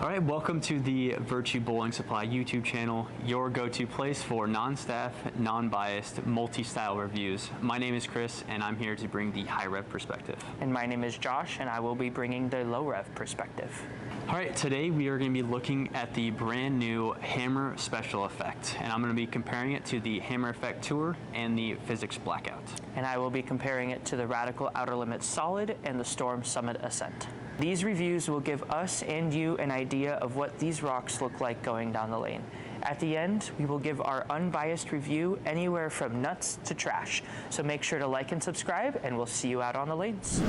All right, welcome to the Virtue Bowling Supply YouTube channel, your go-to place for non-staff, non-biased, multi-style reviews. My name is Chris, and I'm here to bring the high-rev perspective. And my name is Josh, and I will be bringing the low-rev perspective. All right, today we are going to be looking at the brand new Hammer Special Effect, and I'm going to be comparing it to the Hammer Effect Tour and the Physics Blackout. And I will be comparing it to the Radical Outer Limits Solid and the Storm Summit Ascent. These reviews will give us and you an idea of what these rocks look like going down the lane. At the end, we will give our unbiased review anywhere from nuts to trash. So make sure to like and subscribe, and we'll see you out on the lanes.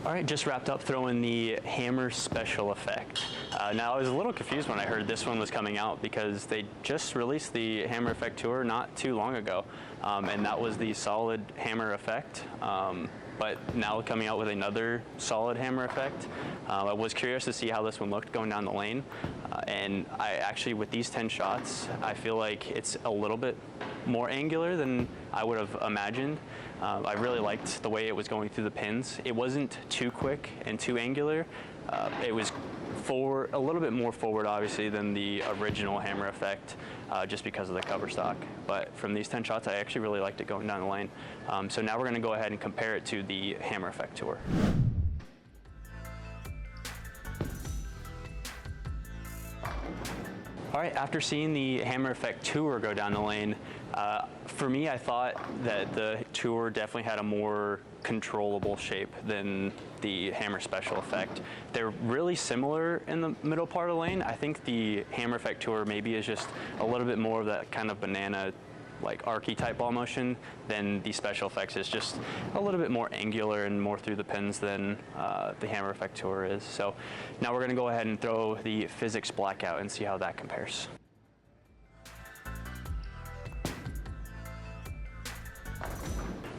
All right, just wrapped up throwing the Hammer Special Effect. Now, I was a little confused when I heard this one was coming out because they just released the Hammer Effect Tour not too long ago, and that was the solid Hammer Effect. But now coming out with another solid Hammer Effect. I was curious to see how this one looked going down the lane, and I actually, with these 10 shots, I feel like it's a little bit more angular than I would have imagined. I really liked the way it was going through the pins. It wasn't too quick and too angular. It was forward, a little bit more forward, obviously, than the original Hammer Effect, just because of the cover stock. But from these 10 shots, I actually really liked it going down the lane. So now we're going to go ahead and compare it to the Hammer Effect Tour. All right, after seeing the Hammer Effect Tour go down the lane, for me, I thought that the Tour definitely had a more controllable shape than the Hammer Special Effect. They're really similar in the middle part of the lane. I think the Hammer Effect Tour maybe is just a little bit more of that kind of banana, like archy type ball motion, than the Special Effects is just a little bit more angular and more through the pins than the Hammer Effect Tour is. So now we're going to go ahead and throw the Physics Blackout and see how that compares.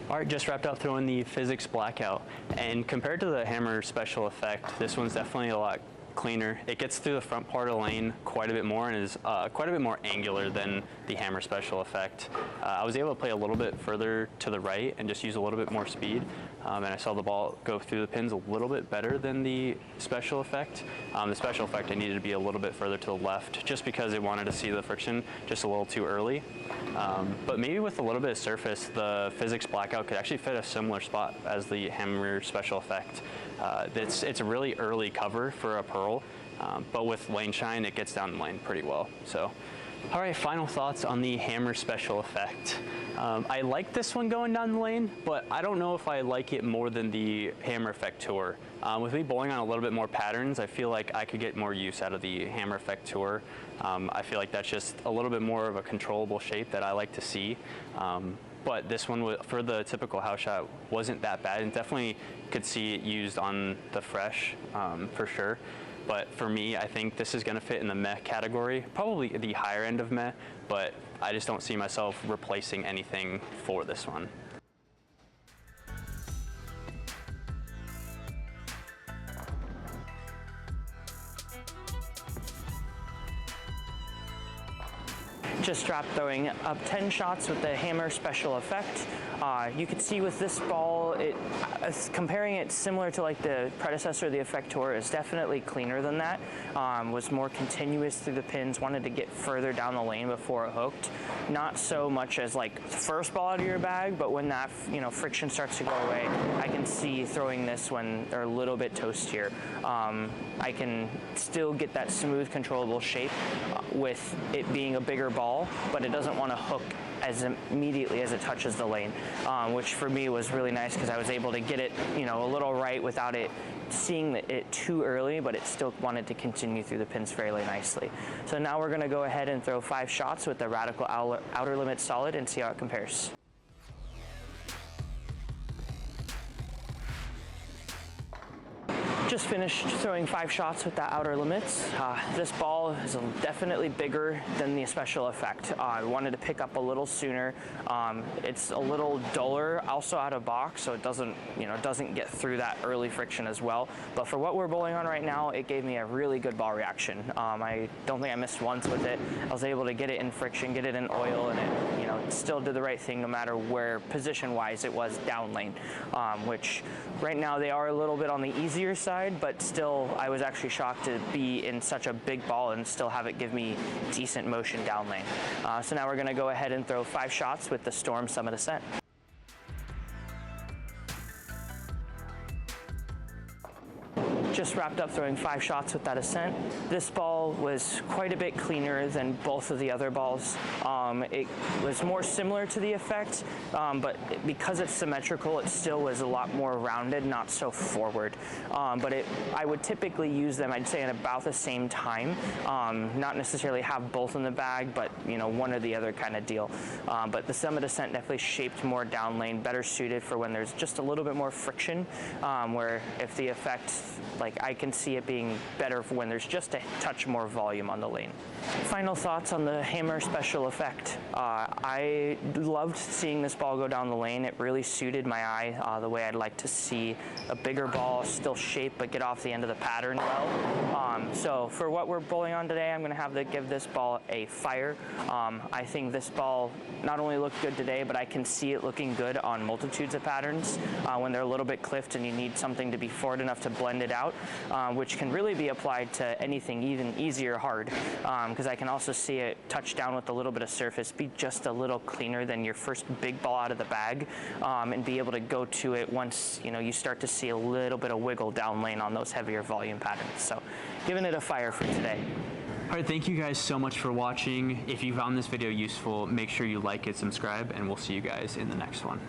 All right, just wrapped up throwing the Physics Blackout, and compared to the Hammer Special Effect, this one's definitely a lot cleaner. It gets through the front part of the lane quite a bit more and is quite a bit more angular than the Hammer Special Effect. I was able to play a little bit further to the right and just use a little bit more speed, and I saw the ball go through the pins a little bit better than the Special Effect. The Special Effect, I needed to be a little bit further to the left just because I wanted to see the friction just a little too early. But maybe with a little bit of surface, the Physics Blackout could actually fit a similar spot as the Hammer Special Effect. It's a really early cover for a Pearl, but with lane shine, it gets down the lane pretty well. So, all right, final thoughts on the Hammer Special Effect. I like this one going down the lane, but I don't know if I like it more than the Hammer Effect Tour. With me bowling on a little bit more patterns, I feel like I could get more use out of the Hammer Effect Tour. I feel like that's just a little bit more of a controllable shape that I like to see. But this one, for the typical house shot, wasn't that bad, and definitely could see it used on the fresh for sure. But for me, I think this is going to fit in the meh category, probably the higher end of meh, but I just don't see myself replacing anything for this one. Just dropped throwing up 10 shots with the Hammer Special Effect. You can see with this ball, comparing it similar to like the predecessor, the Effect Tour, is definitely cleaner than that. Was more continuous through the pins, wanted to get further down the lane before it hooked. Not so much as like the first ball out of your bag, but when that friction starts to go away, I can see throwing this when they're a little bit toastier. I can still get that smooth, controllable shape with it being a bigger ball, but it doesn't want to hook as immediately as it touches the lane, which for me was really nice because I was able to get it, a little right without it seeing it too early, but it still wanted to continue through the pins fairly nicely. So now we're going to go ahead and throw 5 shots with the Radical Outer Limits Solid and see how it compares. Just finished throwing 5 shots with the outer limits. This ball is definitely bigger than the special effect. I wanted to pick up a little sooner. It's a little duller also out of box, so it doesn't get through that early friction as well. But for what we're bowling on right now, it gave me a really good ball reaction. I don't think I missed once with it. I was able to get it in friction, get it in oil, and it still did the right thing no matter where position-wise it was down lane, which right now they are a little bit on the easier side, but still I was actually shocked to be in such a big ball and still have it give me decent motion down lane. So now we're going to go ahead and throw 5 shots with the Storm Summit Ascent. Just wrapped up throwing 5 shots with that Ascent. This ball was quite a bit cleaner than both of the other balls. It was more similar to the effect, but because it's symmetrical, it still was a lot more rounded, not so forward. But I would typically use them, I'd say, at about the same time. Not necessarily have both in the bag, but one or the other kind of deal. But the Summit Ascent definitely shaped more down lane, better suited for when there's just a little bit more friction, where if the effect, I can see it being better for when there's just a touch more volume on the lane. Final thoughts on the hammer special effect. I loved seeing this ball go down the lane. It really suited my eye the way I'd like to see a bigger ball still shape but get off the end of the pattern well. So for what we're bowling on today, I'm going to have to give this ball a fire. I think this ball not only looked good today, but I can see it looking good on multitudes of patterns when they're a little bit cliffed and you need something to be forward enough to blend it out, which can really be applied to anything even easier hard, because I can also see it touch down with a little bit of surface, be just a little cleaner than your first big ball out of the bag, and be able to go to it once you start to see a little bit of wiggle down lane on those heavier volume patterns. So giving it a fire for today. All right, thank you guys so much for watching. If you found this video useful, make sure you like it, subscribe, and we'll see you guys in the next one.